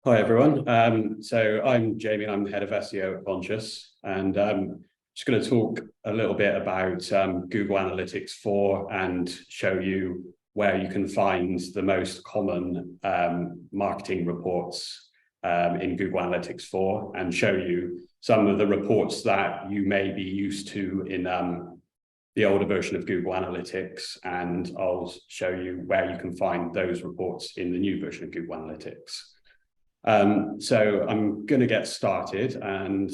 Hi everyone. So I'm Jamie and I'm the head of SEO at Conscious, and just going to talk a little bit about Google Analytics 4 and show you where you can find the most common marketing reports in Google Analytics 4, and show you some of the reports that you may be used to in the older version of Google Analytics, and I'll show you where you can find those reports in the new version of Google Analytics. So I'm going to get started and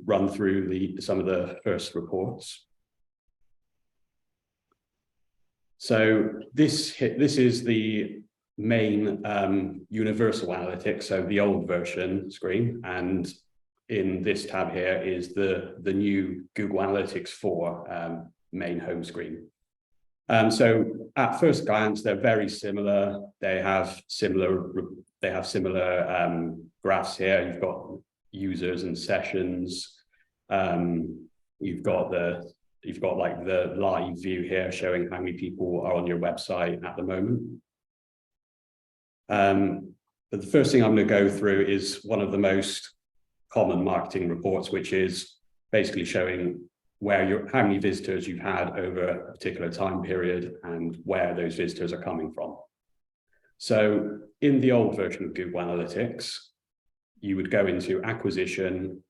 run through some of the first reports. So this is the main universal analytics, so the old version screen, and in this tab here is the new Google Analytics 4 main home screen. So at first glance, they're very similar. They have similar graphs here. You've got users and sessions. You've got like the live view here showing how many people are on your website at the moment. But the first thing I'm going to go through is one of the most common marketing reports, which is basically showing how many visitors you've had over a particular time period and where those visitors are coming from. So in the old version of Google Analytics, you would go into acquisition,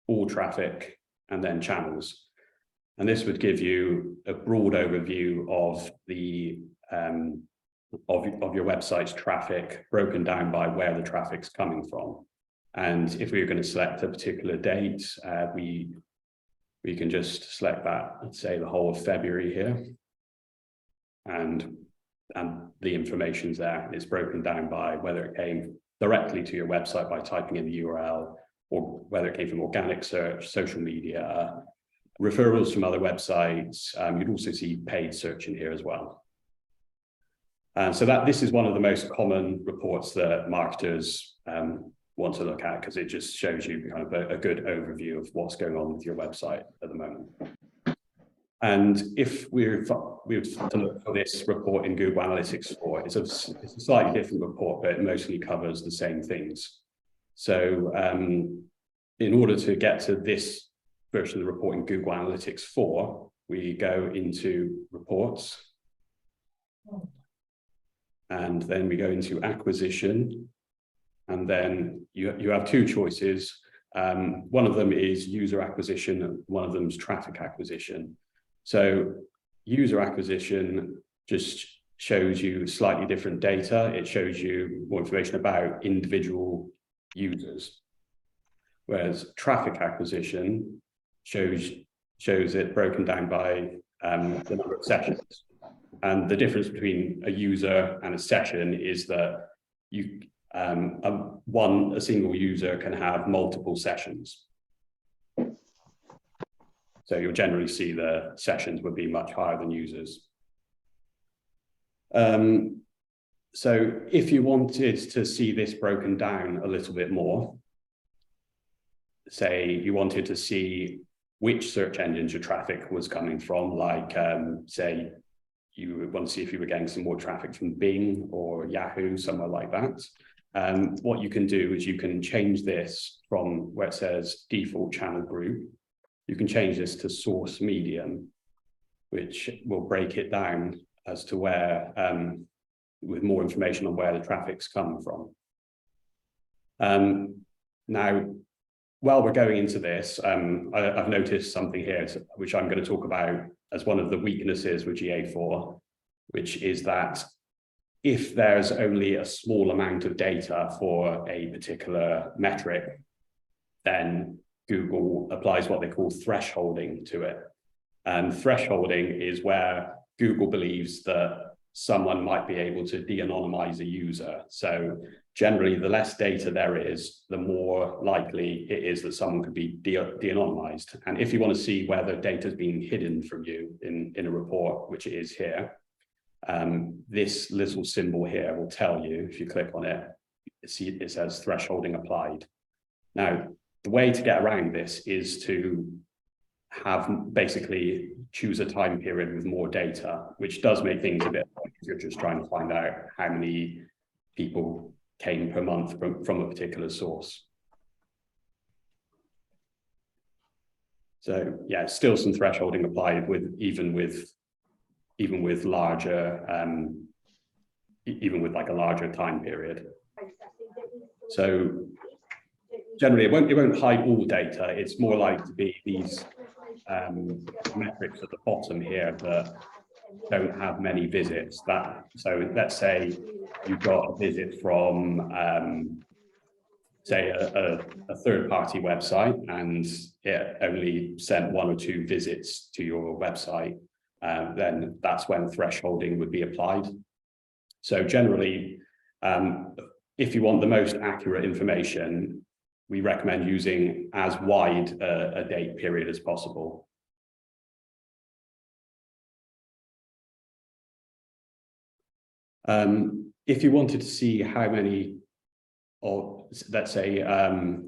all traffic, and then channels. And this would give you a broad overview of the of your website's traffic, broken down by where the traffic's coming from. And if we were going to select a particular date, we can just select that, let's say the whole of February here. And the information's there. It's broken down by whether it came directly to your website by typing in the URL, or whether it came from organic search, social media, referrals from other websites. You'd also see paid search in here as well. So this is one of the most common reports that marketers want to look at, because it just shows you kind of a good overview of what's going on with your website at the moment. And if we were to look for this report in Google Analytics 4, it's a slightly different report, but it mostly covers the same things. So in order to get to this version of the report in Google Analytics 4, we go into reports, and then we go into acquisition. And then you have two choices. One of them is user acquisition, and one of them is traffic acquisition. So user acquisition just shows you slightly different data. It shows you more information about individual users, whereas traffic acquisition shows it broken down by the number of sessions. And the difference between a user and a session is that a single user can have multiple sessions. So you'll generally see the sessions would be much higher than users. So if you wanted to see this broken down a little bit more, say you wanted to see which search engines your traffic was coming from, like say you would want to see if you were getting some more traffic from Bing or Yahoo, somewhere like that. What you can do is you can change this from where it says default channel group. You can change this to source medium, which will break it down as to where, with more information on where the traffic's coming from. Now, while we're going into this, I've noticed something here, which I'm going to talk about as one of the weaknesses with GA4, which is that if there's only a small amount of data for a particular metric, then Google applies what they call thresholding to it. And thresholding is where Google believes that someone might be able to de-anonymize a user. So generally, the less data there is, the more likely it is that someone could be de-anonymized. And if you want to see where the data is being hidden from you in a report, which it is here, this little symbol here will tell you, if you click on it, it says thresholding applied. Now, the way to get around this is to basically choose a time period with more data, which does make things a bit, if you're just trying to find out how many people came per month from a particular source. So yeah, still some thresholding applied even with larger, even with like a larger time period. So generally, it won't hide all data. It's more like to be these metrics at the bottom here that don't have many visits. So let's say you've got a visit from say a third-party website, and it only sent 1 or 2 visits to your website, then that's when thresholding would be applied. So generally, if you want the most accurate information, we recommend using as wide a date period as possible. If you wanted to see how many, or let's say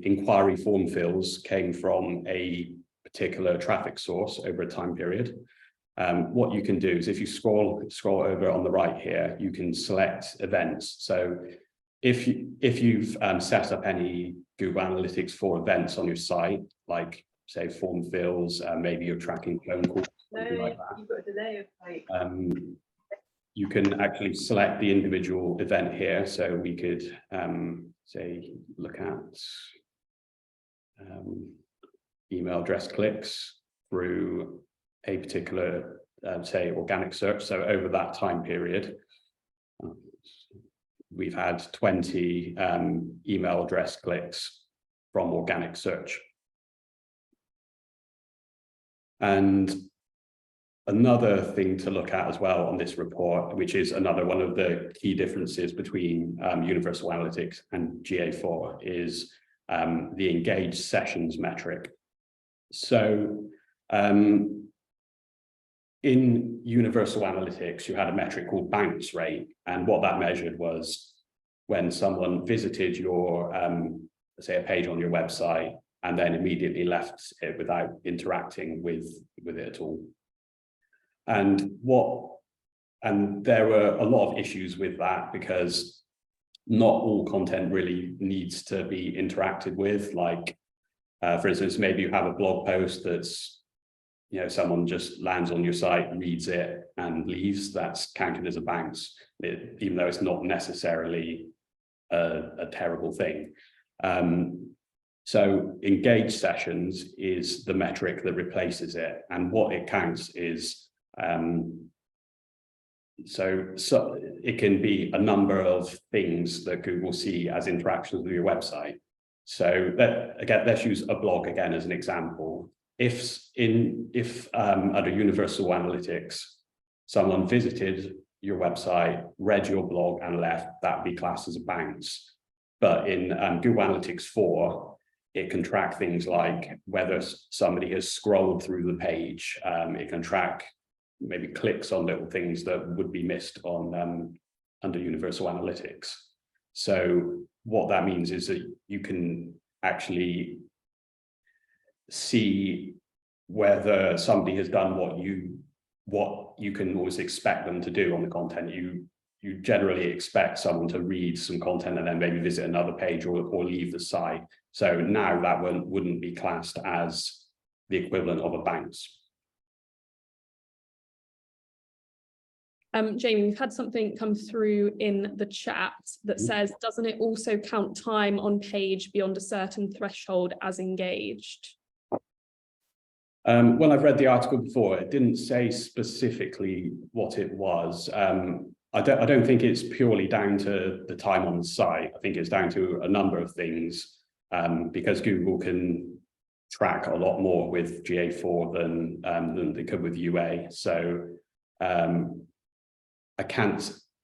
inquiry form fills came from a particular traffic source over a time period, what you can do is if you scroll over on the right here, you can select events. So if you've set up any Google Analytics for events on your site, like say form fills, maybe you're tracking phone calls, something like that. You've got a delay of like... You can actually select the individual event here. So we could say look at email address clicks through a particular say organic search. So over that time period, we've had 20 email address clicks from organic search. And another thing to look at as well on this report, which is another one of the key differences between Universal Analytics and GA4, is the engaged sessions metric. So in Universal Analytics, you had a metric called bounce rate, and what that measured was when someone visited your, say, a page on your website and then immediately left it without interacting with it at all. And there were a lot of issues with that, because not all content really needs to be interacted with. Like, for instance, maybe you have a blog post that's, you know, someone just lands on your site, reads it and leaves. That's counted as a bounce, even though it's not necessarily a terrible thing. So engaged sessions is the metric that replaces it, and what it counts is so it can be a number of things that Google see as interactions with your website. So let's use a blog again as an example. If under Universal Analytics, someone visited your website, read your blog and left, that would be classed as a bounce. But in Google Analytics 4, it can track things like whether somebody has scrolled through the page. It can track maybe clicks on little things that would be missed on under Universal Analytics. So what that means is that you can actually see whether somebody has done what you can always expect them to do on the content. You generally expect someone to read some content and then maybe visit another page or leave the site. So now that wouldn't be classed as the equivalent of a bounce. Jamie, we've had something come through in the chat that says, doesn't it also count time on page beyond a certain threshold as engaged? Well, I've read the article before. It didn't say specifically what it was. I don't think it's purely down to the time on the site. I think it's down to a number of things, because Google can track a lot more with GA4 than they could with UA. So I'm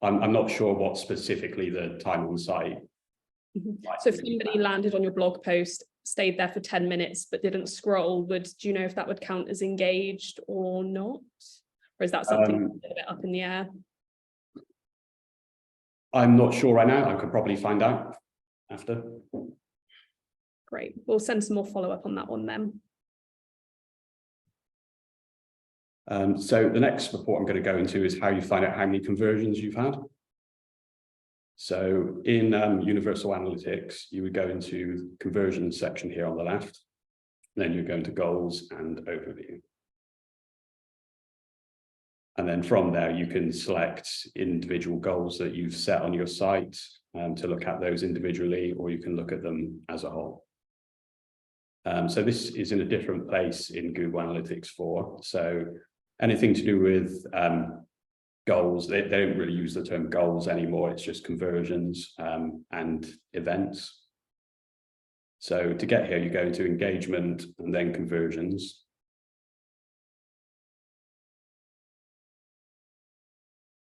not sure what specifically the time on site. So if somebody landed on your blog post, stayed there for 10 minutes, but didn't scroll, do you know if that would count as engaged or not? Or is that something a bit up in the air? I'm not sure right now. I could probably find out after. Great. We'll send some more follow-up on that one then. So the next report I'm going to go into is how you find out how many conversions you've had. So in Universal Analytics, you would go into conversions section here on the left. Then you go into goals and overview. And then from there, you can select individual goals that you've set on your site to look at those individually, or you can look at them as a whole. So this is in a different place in Google Analytics 4. So anything to do with goals, they don't really use the term goals anymore. It's just conversions and events. So to get here, you go into engagement and then conversions.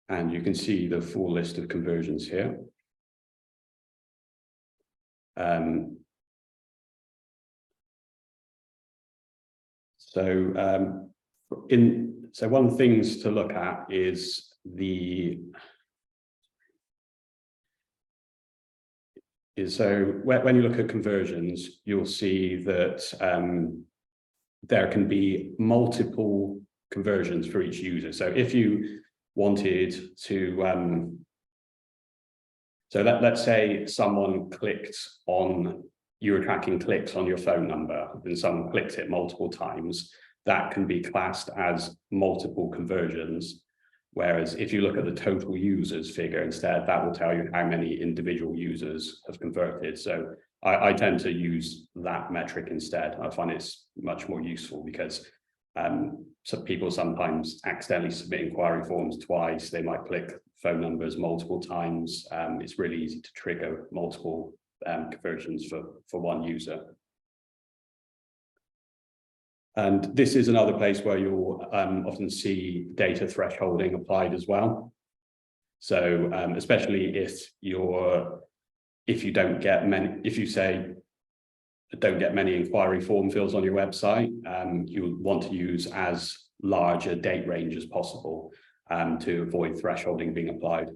And you can see the full list of conversions here. So one of the things to look at is when you look at conversions, you'll see that there can be multiple conversions for each user. So if you wanted to, let's say someone clicked on, you were tracking clicks on your phone number, and someone clicked it multiple times, that can be classed as multiple conversions. Whereas if you look at the total users figure instead, that will tell you how many individual users have converted. So I tend to use that metric instead. I find it's much more useful because some people sometimes accidentally submit inquiry forms twice. They might click phone numbers multiple times. It's really easy to trigger multiple conversions for one user. And this is another place where you'll often see data thresholding applied as well. So especially if you don't get many, if you say don't get many inquiry form fills on your website, you want to use as large a date range as possible to avoid thresholding being applied.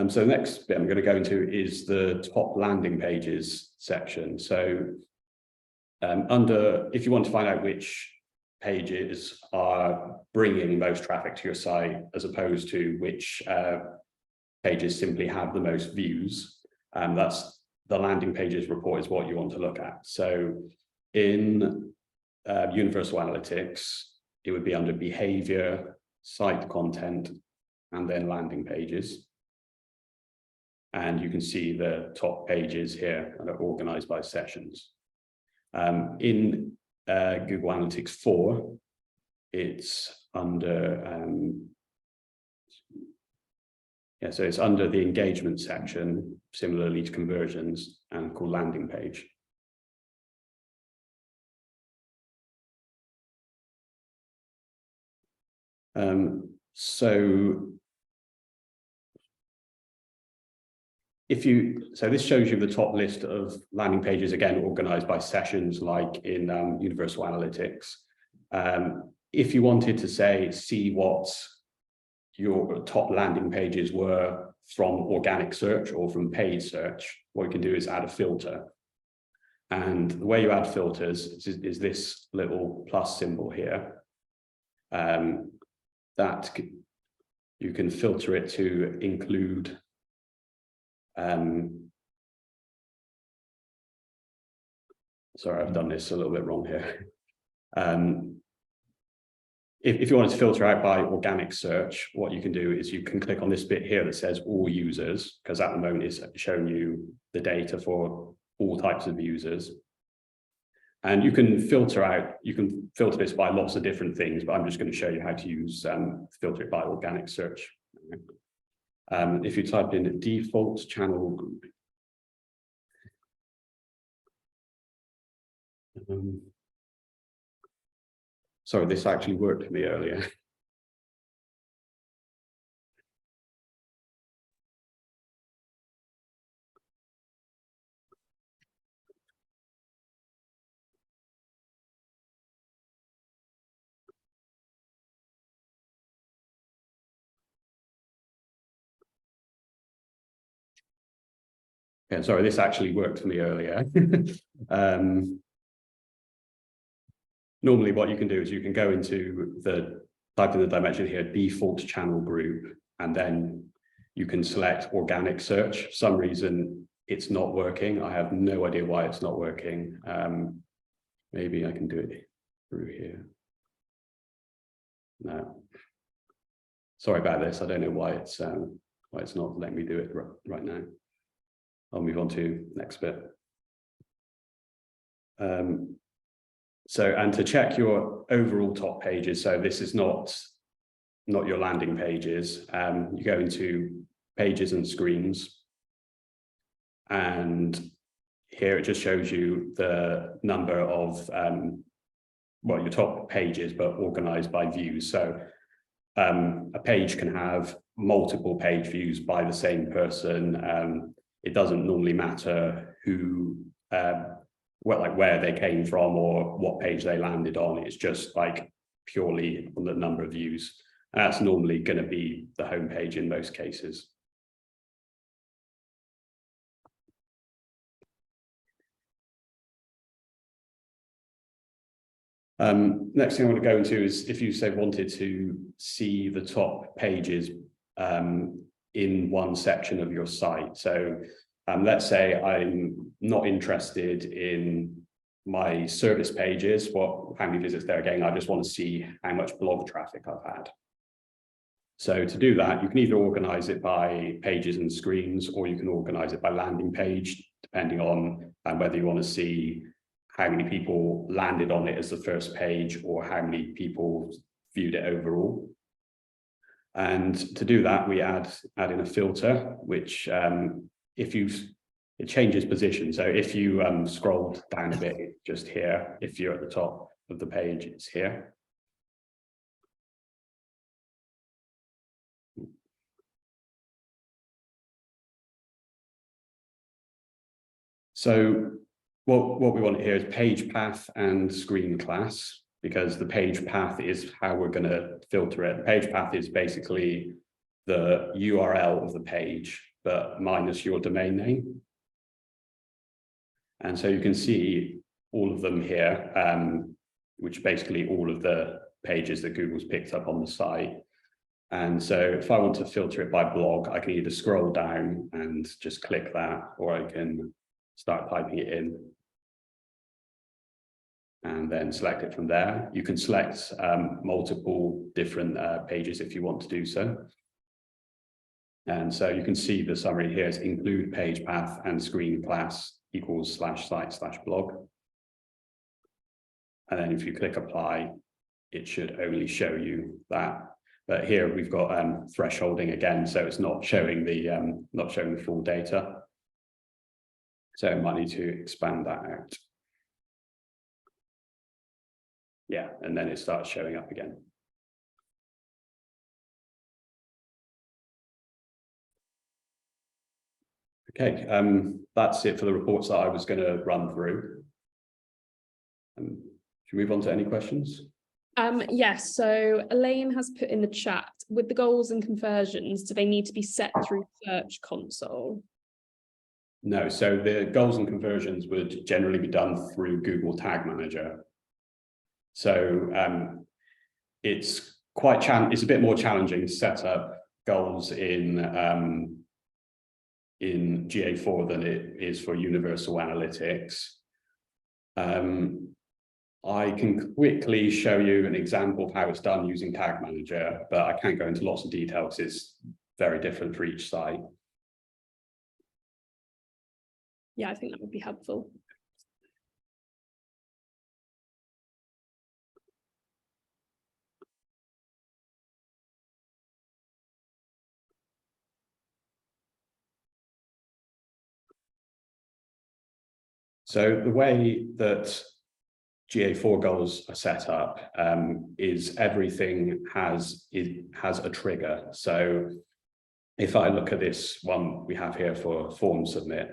So the next bit I'm going to go into is the top landing pages section. So if you want to find out which pages are bringing most traffic to your site, as opposed to which pages simply have the most views, that's the landing pages report is what you want to look at. So in Universal Analytics, it would be under behavior, site content, and then landing pages. And you can see the top pages here that are organized by sessions. In Google Analytics 4, it's under, so it's under the engagement section, similarly to conversions, and called landing page. So this shows you the top list of landing pages, again, organized by sessions like in Universal Analytics. If you wanted to see what your top landing pages were from organic search or from paid search, what you can do is add a filter. And the way you add filters is this little plus symbol here. That you can filter it to include sorry, I've done this a little bit wrong here. If you wanted to filter out by organic search, what you can do is you can click on this bit here that says all users, because at the moment it's showing you the data for all types of users. And you can filter this by lots of different things, but I'm just going to show you how to use filter it by organic search. If you type in default channel group, sorry, this actually worked for me earlier. Yeah, sorry, this actually worked for me earlier. normally what you can do is you can go into type in the dimension here, default channel group, and then you can select organic search. For some reason it's not working. I have no idea why it's not working. Maybe I can do it through here. No, sorry about this. I don't know why it's not letting me do it right now. I'll move on to next bit. So, and to check your overall top pages, so this is not your landing pages, you go into pages and screens, and here it just shows you the number of well, your top pages, but organized by views. So a page can have multiple page views by the same person. It doesn't normally matter who where they came from or what page they landed on. It's just like purely on the number of views. And that's normally going to be the home page in most cases. Next thing I want to go into is if you say wanted to see the top pages in one section of your site. So let's say I'm not interested in my service pages, how many visits they're getting. I just want to see how much blog traffic I've had. So to do that, you can either organize it by pages and screens, or you can organize it by landing page, depending on whether you want to see how many people landed on it as the first page or how many people viewed it overall. And to do that, we add in a filter, which it changes position. So if you scrolled down a bit, it's just here. If you're at the top of the page, it's here. So what we want here is page path and screen class, because the page path is how we're going to filter it. The page path is basically the URL of the page, but minus your domain name. And so you can see all of them here, which basically all of the pages that Google's picked up on the site. And so if I want to filter it by blog, I can either scroll down and just click that, or I can start typing it in and then select it from there. You can select multiple different pages if you want to do so. And so you can see the summary here is include page path and screen class equals /site/blog. And then if you click apply, it should only show you that. But here we've got thresholding again, so it's not showing the full data. So I might need to expand that out. Yeah, and then it starts showing up again. Okay, that's it for the reports that I was going to run through. Should we move on to any questions? Yes, so Elaine has put in the chat, with the goals and conversions, do they need to be set through Search Console? No, so the goals and conversions would generally be done through Google Tag Manager. So it's a bit more challenging to set up goals in GA4 than it is for Universal Analytics. I can quickly show you an example of how it's done using Tag Manager, but I can't go into lots of detail because it's very different for each site. Yeah, I think that would be helpful. So the way that GA4 goals are set up is everything has a trigger. So if I look at this one we have here for form submit.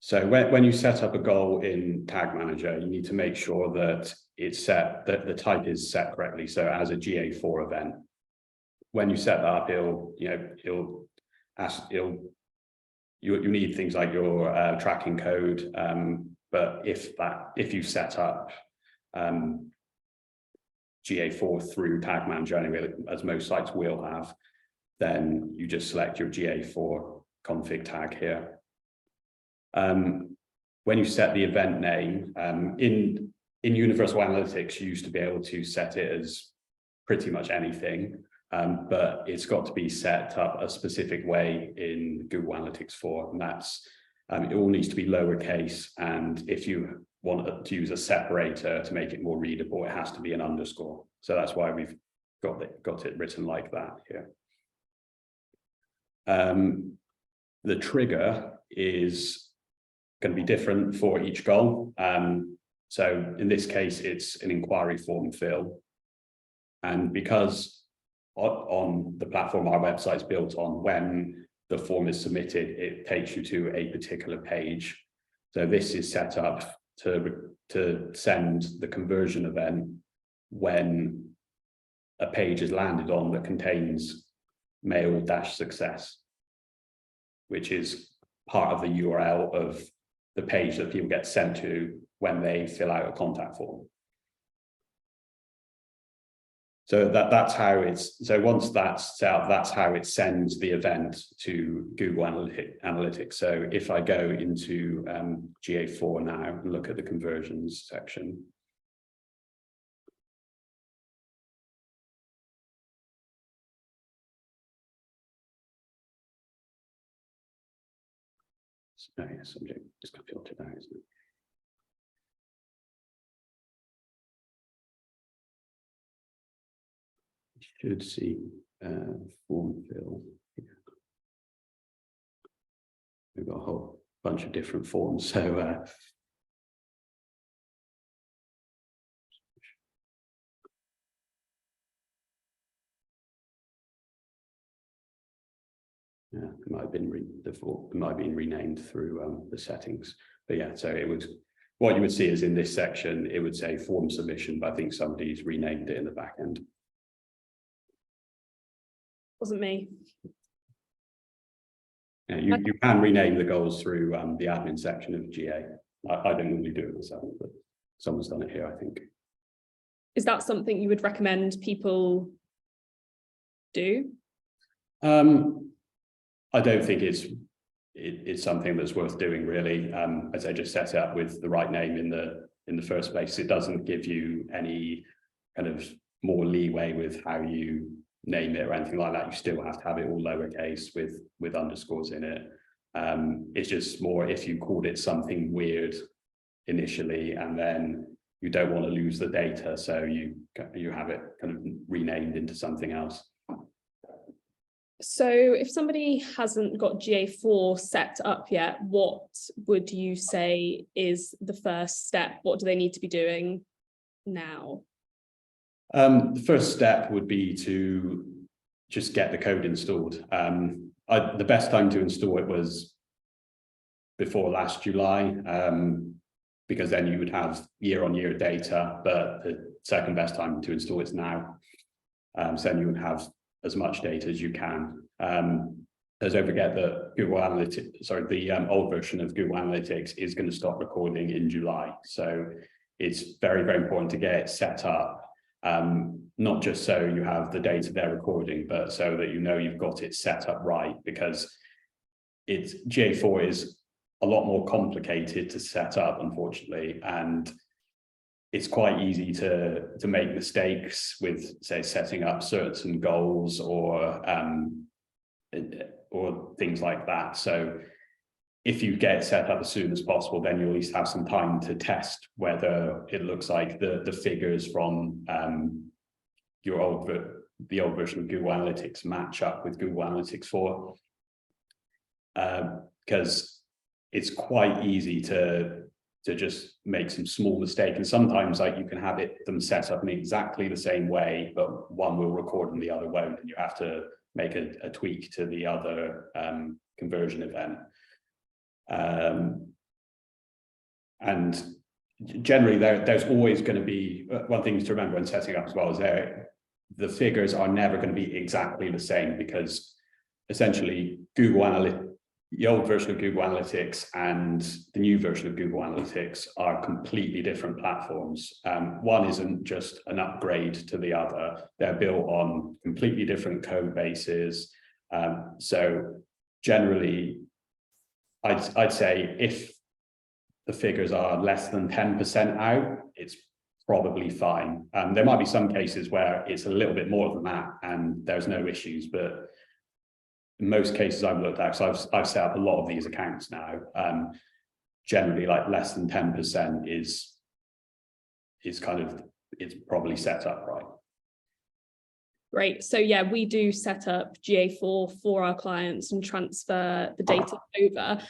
So when you set up a goal in Tag Manager, you need to make sure that it's set, that the type is set correctly. So as a GA4 event, when you set that up, you need things like your tracking code. But if you set up GA4 through Tag Manager anyway, as most sites will have, then you just select your GA4 config tag here. When you set the event name, in Universal Analytics, you used to be able to set it as pretty much anything, but it's got to be set up a specific way in Google Analytics 4, and that's it all needs to be lowercase, and if you want to use a separator to make it more readable, it has to be an underscore. So that's why we've got it written like that here. The trigger is going to be different for each goal. So in this case, it's an inquiry form fill. And because on the platform our website's built on, when the form is submitted, it takes you to a particular page. So this is set up to send the conversion event when a page is landed on that contains mail-success, which is part of the URL of the page that people get sent to when they fill out a contact form. So that's how it's, so once that's set up, that's how it sends the event to Google Analytics. So if I go into GA4 now and look at the conversions section. Oh, yeah, subject just got filtered out, isn't it? Should see form fill here. We've got a whole bunch of different forms, so yeah, it might have been renamed through the settings, but yeah, so it was what you would see is in this section it would say form submission, but I think somebody's renamed it in the back end. Wasn't me. Yeah, you can rename the goals through the admin section of GA. I don't normally do it myself, but someone's done it here, I think. Is that something you would recommend people do? I don't think it's something that's worth doing, really. As I just set it up with the right name in the first place, it doesn't give you any kind of more leeway with how you name it or anything like that. You still have to have it all lowercase with underscores in it. It's just more if you called it something weird initially and then you don't want to lose the data, so you have it kind of renamed into something else. So if somebody hasn't got GA4 set up yet, what would you say is the first step? What do they need to be doing now? The first step would be to just get the code installed. The best time to install it was before last July, because then you would have year-on-year data, but the second best time to install it's now. So then you would have as much data as you can. Don't forget that Google Analytics, sorry, the old version of Google Analytics is going to stop recording in July. So it's very, very important to get it set up. Not just so you have the data they're recording, but so that you know you've got it set up right, because GA4 is a lot more complicated to set up, unfortunately, and it's quite easy to make mistakes with, say, setting up certain goals or things like that. So if you get it set up as soon as possible, then you'll at least have some time to test whether it looks like the figures from the old version of Google Analytics match up with Google Analytics 4. Because it's quite easy to just make some small mistake, and sometimes like you can have them set up in exactly the same way, but one will record and the other won't, and you have to make a tweak to the other conversion event. And generally there's always going to be one thing to remember when setting up as well, is the figures are never going to be exactly the same, because essentially Google Analytics, the old version of Google Analytics and the new version of Google Analytics are completely different platforms. One isn't just an upgrade to the other. They're built on completely different code bases. So generally, I'd say if the figures are less than 10% out, it's probably fine. There might be some cases where it's a little bit more than that and there's no issues, but in most cases I've looked at, so I've set up a lot of these accounts now. Generally, like less than 10% is kind of, it's probably set up right. Great. So yeah, we do set up GA4 for our clients and transfer the data over.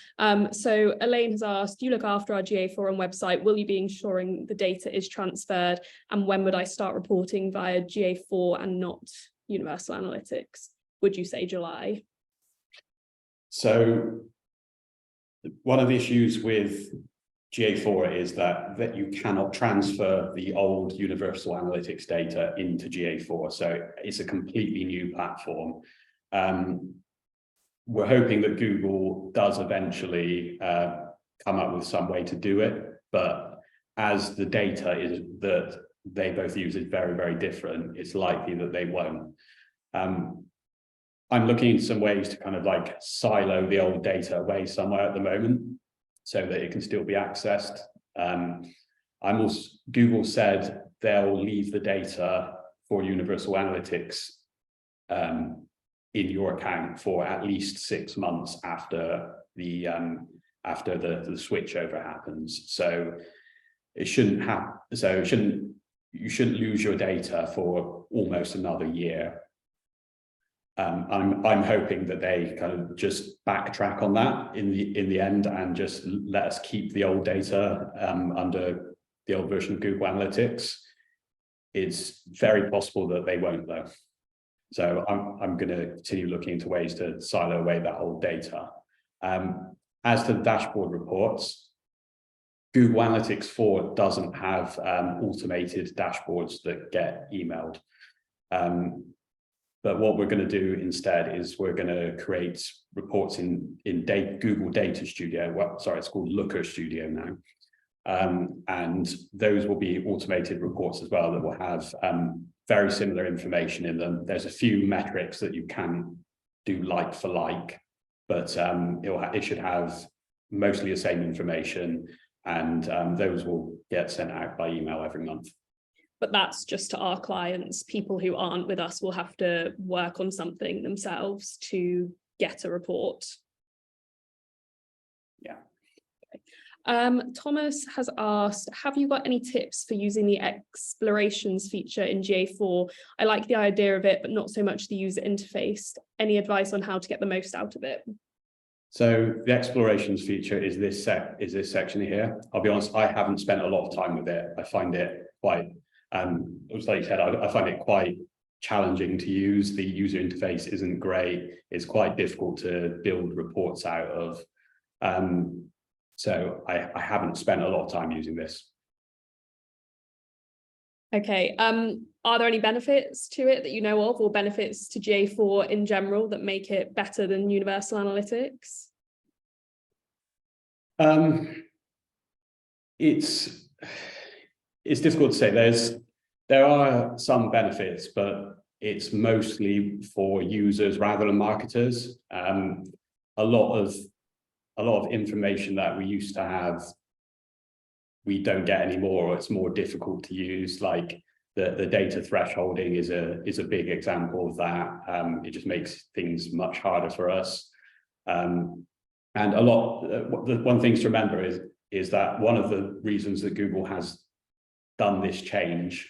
So Elaine has asked, do you look after our GA4 website? Will you be ensuring the data is transferred? And when would I start reporting via GA4 and not Universal Analytics? Would you say July? So one of the issues with GA4 is that you cannot transfer the old Universal Analytics data into GA4. So it's a completely new platform. We're hoping that Google does eventually come up with some way to do it, but as the data is that they both use is very, very different, it's likely that they won't. I'm looking into some ways to kind of like silo the old data away somewhere at the moment, so that it can still be accessed. Google said they'll leave the data for Universal Analytics in your account for at least 6 months after the switchover happens. So it shouldn't have. So you shouldn't lose your data for almost another year. I'm hoping that they kind of just backtrack on that in the end and just let us keep the old data under the old version of Google Analytics. It's very possible that they won't though. So I'm going to continue looking into ways to silo away that old data. As to the dashboard reports, Google Analytics 4 doesn't have automated dashboards that get emailed. But what we're going to do instead is we're going to create reports in Google Data Studio. Well, sorry, it's called Looker Studio now. And those will be automated reports as well that will have very similar information in them. There's a few metrics that you can do like for like, but it should have mostly the same information, and those will get sent out by email every month. But that's just to our clients. People who aren't with us will have to work on something themselves to get a report. Yeah. Okay. Thomas has asked, have you got any tips for using the explorations feature in GA4? I like the idea of it, but not so much the user interface. Any advice on how to get the most out of it? So the explorations feature is this section here. I'll be honest, I haven't spent a lot of time with it. I find it quite it was like you said, I find it quite challenging to use. The user interface isn't great. It's quite difficult to build reports out of. So I haven't spent a lot of time using this. Okay. Are there any benefits to it that you know of, or benefits to GA4 in general that make it better than Universal Analytics? It's difficult to say. There are some benefits, but it's mostly for users rather than marketers. A lot of information that we used to have, we don't get anymore, or it's more difficult to use. Like the data thresholding is a big example of that. It just makes things much harder for us. And one thing to remember is that one of the reasons that Google has done this change,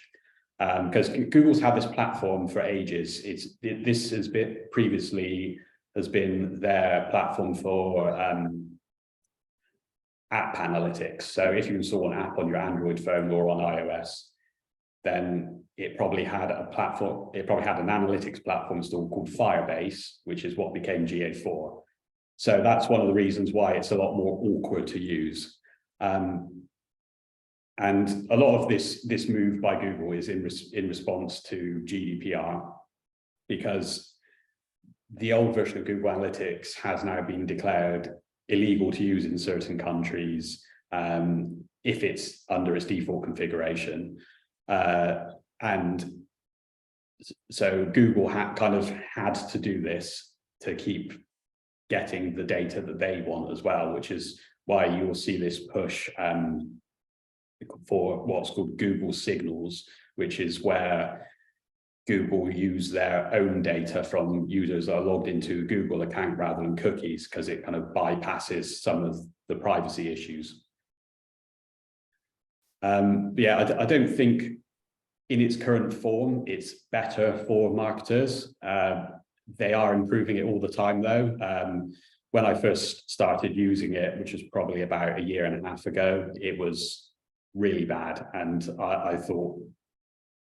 because Google's had this platform for ages. This has been previously their platform for app analytics. So if you install an app on your Android phone or on iOS, then it probably had a platform. It probably had an analytics platform installed called Firebase, which is what became GA4. So that's one of the reasons why it's a lot more awkward to use. And a lot of this move by Google is in response to GDPR, because the old version of Google Analytics has now been declared illegal to use in certain countries if it's under its default configuration. And so Google kind of had to do this to keep getting the data that they want as well, which is why you will see this push for what's called Google Signals, which is where Google use their own data from users that are logged into a Google account rather than cookies, because it kind of bypasses some of the privacy issues. Yeah, I don't think in its current form it's better for marketers. They are improving it all the time though. When I first started using it, which was probably about a year and a half ago, it was really bad. And I thought,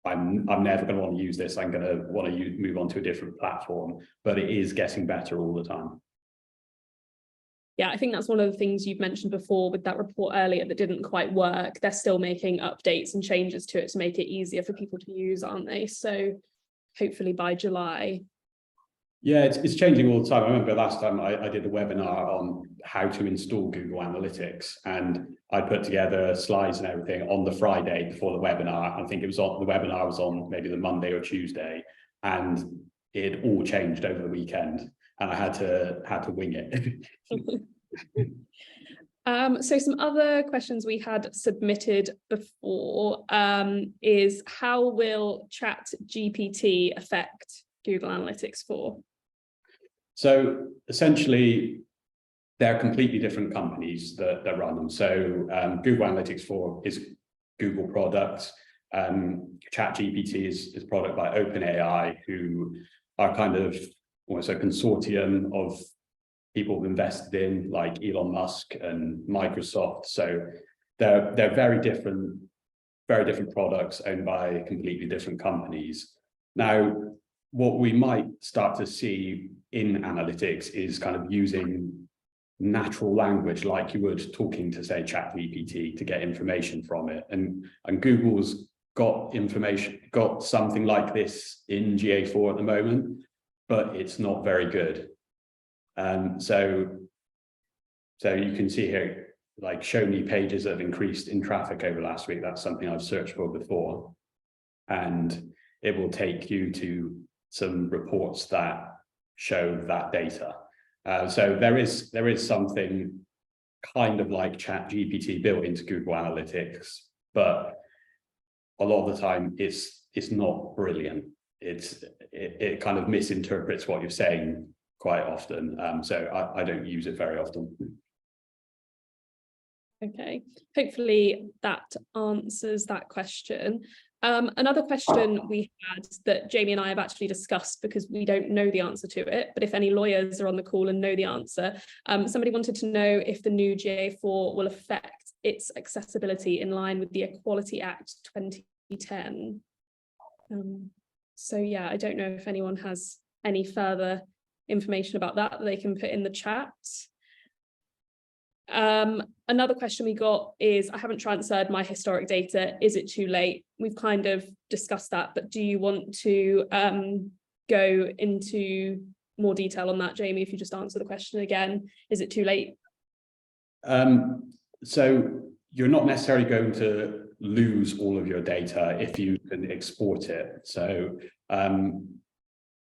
I'm never going to want to use this. I'm going to want to move on to a different platform, but it is getting better all the time. Yeah, I think that's one of the things you've mentioned before with that report earlier that didn't quite work. They're still making updates and changes to it to make it easier for people to use, aren't they? So hopefully by July. Yeah, it's changing all the time. I remember last time I did a webinar on how to install Google Analytics, and I put together slides and everything on the Friday before the webinar. I think it was on, the webinar was on maybe the Monday or Tuesday, and it all changed over the weekend, and I had to wing it. So some other questions we had submitted before is how will ChatGPT affect Google Analytics 4? So essentially, they're completely different companies that run them. So Google Analytics 4 is Google products. ChatGPT is a product by OpenAI, who are kind of almost a consortium of people who've invested in, like Elon Musk and Microsoft. So they're very different products owned by completely different companies. Now, what we might start to see in analytics is kind of using natural language, like you would talking to, say, ChatGPT, to get information from it. And Google's got something like this in GA4 at the moment, but it's not very good. So you can see here, like, show me pages that have increased in traffic over last week. That's something I've searched for before. And it will take you to some reports that show that data. So there is something kind of like ChatGPT built into Google Analytics, but a lot of the time it's not brilliant. It kind of misinterprets what you're saying quite often. So I don't use it very often. Okay, hopefully that answers that question. Another question we had that Jamie and I have actually discussed, because we don't know the answer to it, but if any lawyers are on the call and know the answer, somebody wanted to know if the new GA4 will affect its accessibility in line with the Equality Act 2010. So yeah, I don't know if anyone has any further information about that they can put in the chat. Another question we got is, I haven't transferred my historic data. Is it too late? We've kind of discussed that, but do you want to go into more detail on that, Jamie, if you just answer the question again? Is it too late? So you're not necessarily going to lose all of your data if you can export it. So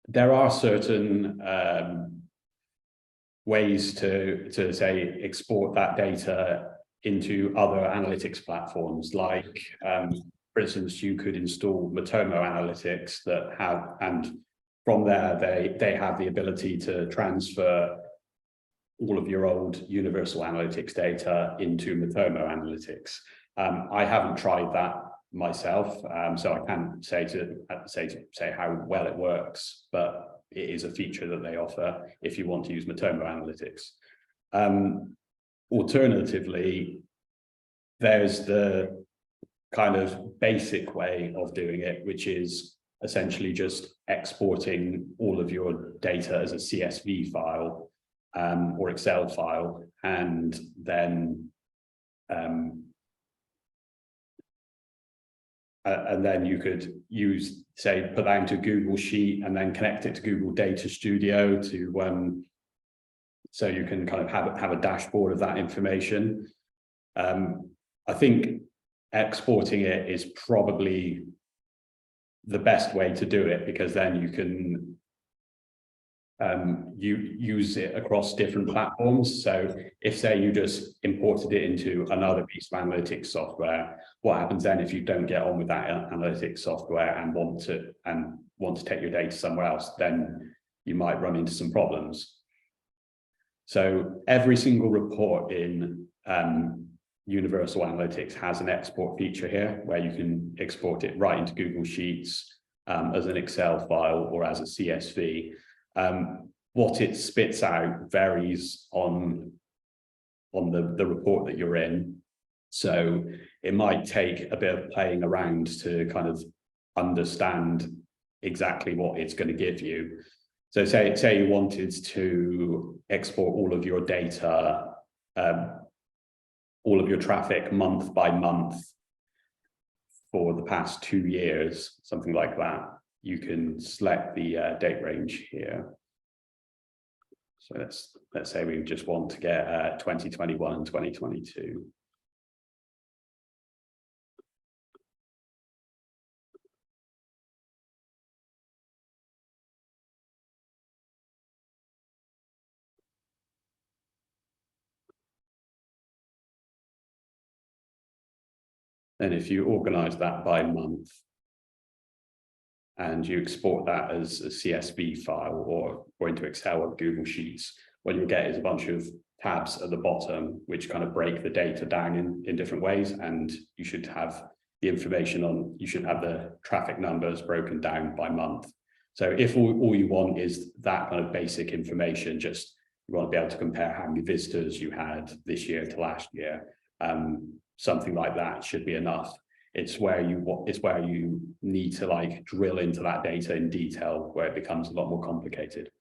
there are certain ways to say export that data into other analytics platforms, like for instance, you could install Matomo Analytics that have, and from there they have the ability to transfer all of your old Universal Analytics data into Matomo Analytics. I haven't tried that myself, so I can't say how well it works, but it is a feature that they offer if you want to use Matomo Analytics. Alternatively, there's the kind of basic way of doing it, which is essentially just exporting all of your data as a CSV file or Excel file, and then and then you could use, say, put that into Google Sheet and then connect it to Google Data Studio to so you can kind of have a dashboard of that information. I think exporting it is probably the best way to do it, because then you can you use it across different platforms. So if, say, you just imported it into another piece of analytics software, what happens then if you don't get on with that analytics software and want to take your data somewhere else? Then you might run into some problems. So every single report in Universal Analytics has an export feature here, where you can export it right into Google Sheets as an Excel file or as a CSV. What it spits out varies on the report that you're in. So it might take a bit of playing around to kind of understand exactly what it's going to give you. So say you wanted to export all of your data, all of your traffic month by month for the past 2 years, something like that. You can select the date range here. So let's say we just want to get 2021 and 2022. And if you organize that by month, and you export that as a CSV file or into Excel or Google Sheets, what you get is a bunch of tabs at the bottom, which kind of break the data down in different ways. And you should have the information you should have the traffic numbers broken down by month. So if all you want is that kind of basic information, just you want to be able to compare how many visitors you had this year to last year, something like that should be enough. It's where you need to like drill into that data in detail, where it becomes a lot more complicated.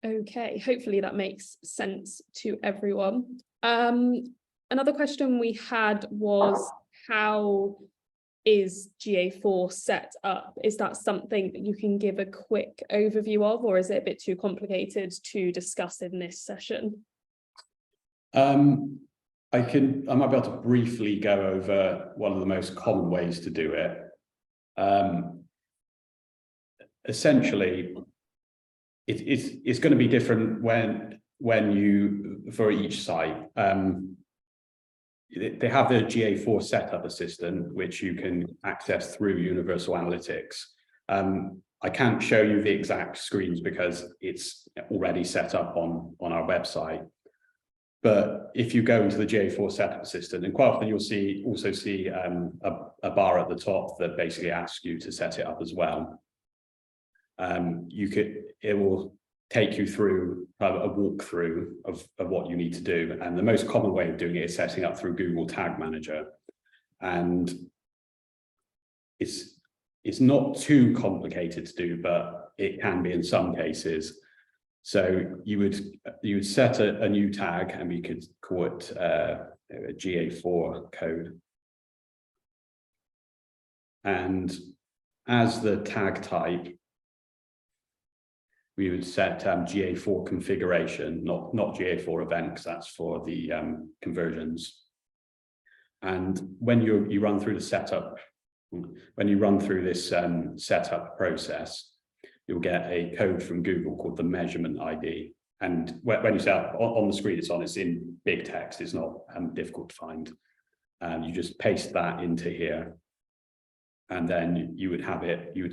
Okay, hopefully that makes sense to everyone. Another question we had was, how is GA4 set up? Is that something that you can give a quick overview of, or is it a bit too complicated to discuss in this session? I might be able to briefly go over one of the most common ways to do it. Essentially, it's going to be different when you, for each site. They have the GA4 setup assistant, which you can access through Universal Analytics. I can't show you the exact screens because it's already set up on our website. But if you go into the GA4 setup assistant, and quite often you'll also see a bar at the top that basically asks you to set it up as well. It will take you through a walkthrough of what you need to do. And the most common way of doing it is setting up through Google Tag Manager. And it's not too complicated to do, but it can be in some cases. So you would set a new tag, and we could call it a GA4 code. And as the tag type, we would set GA4 configuration, not GA4 event, because that's for the conversions. And when you run through the setup, when you run through this setup process, you'll get a code from Google called the measurement ID. And when you set up on the screen, it's in big text. It's not difficult to find. And you just paste that into here. And then you would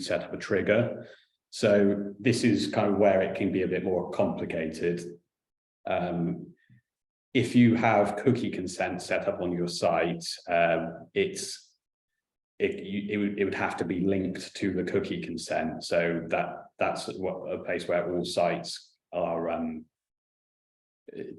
set up a trigger. So this is kind of where it can be a bit more complicated. If you have cookie consent set up on your site, it would have to be linked to the cookie consent. So that's a place where all sites are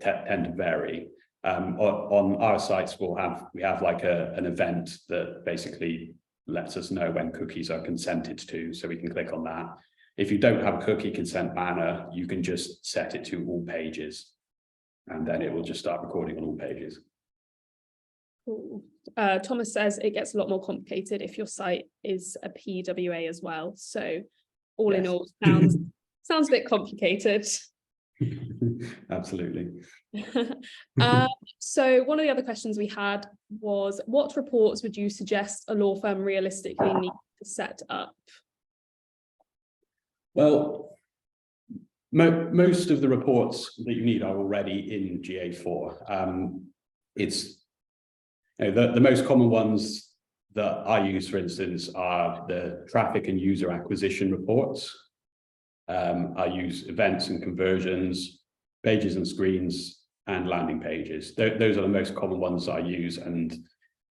tend to vary. On our sites, we have like an event that basically lets us know when cookies are consented to, so we can click on that. If you don't have a cookie consent banner, you can just set it to all pages, and then it will just start recording on all pages. Cool. Thomas says it gets a lot more complicated if your site is a PWA as well. So all in Yes. all, sounds a bit complicated. Absolutely. So one of the other questions we had was, what reports would you suggest a law firm realistically need to set up? Well, most of the reports that you need are already in GA4. It's the most common ones that I use, for instance, are the traffic and user acquisition reports. I use events and conversions, pages and screens, and landing pages. Those are the most common ones I use, and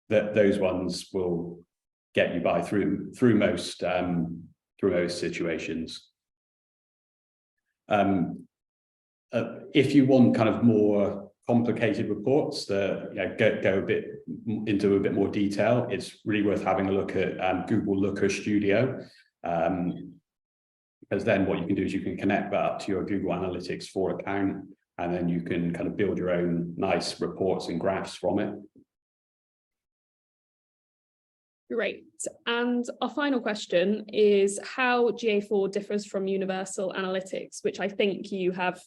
those ones will get you by through most situations. If you want kind of more complicated reports that go a bit into a bit more detail, it's really worth having a look at Google Looker Studio. Because then what you can do is you can connect that up to your Google Analytics 4 account, and then you can kind of build your own nice reports and graphs from it. Great. And our final question is how GA4 differs from Universal Analytics, which I think you have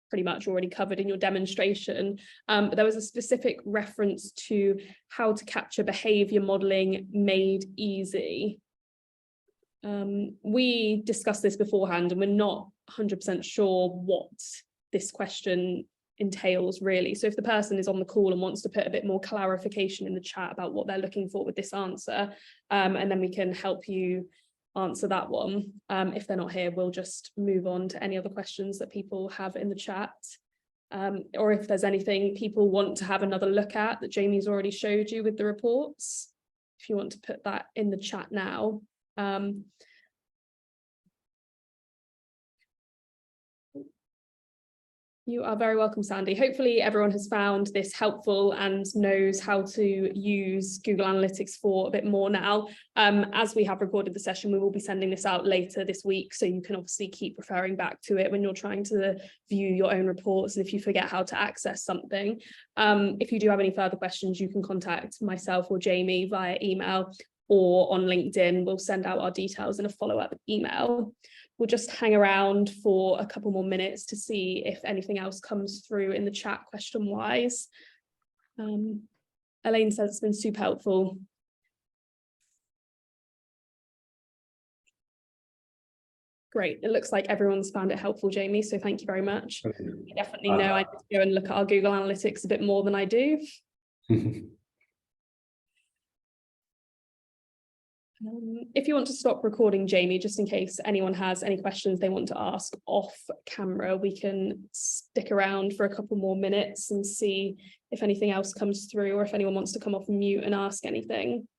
pretty much already covered in your demonstration. But there was a specific reference to how to capture behavior modeling made easy. We discussed this beforehand, and we're not 100% sure what this question entails really. So if the person is on the call and wants to put a bit more clarification in the chat about what they're looking for with this answer, and then we can help you answer that one. If they're not here, we'll just move on to any other questions that people have in the chat. Or if there's anything people want to have another look at that Jamie's already showed you with the reports, if you want to put that in the chat now. You are very welcome, Sandy. Hopefully everyone has found this helpful and knows how to use Google Analytics 4 a bit more now. As we have recorded the session, we will be sending this out later this week, so you can obviously keep referring back to it when you're trying to view your own reports and if you forget how to access something. If you do have any further questions, you can contact myself or Jamie via email or on LinkedIn. We'll send out our details in a follow-up email. We'll just hang around for a couple more minutes to see if anything else comes through in the chat question-wise. Elaine says it's been super helpful. Great. It looks like everyone's found it helpful, Jamie, so thank you very much. You definitely know I need to go and look at our Google Analytics a bit more than I do. If you want to stop recording, Jamie, just in case anyone has any questions they want to ask off camera, we can stick around for a couple more minutes and see if anything else comes through, or if anyone wants to come off mute and ask anything.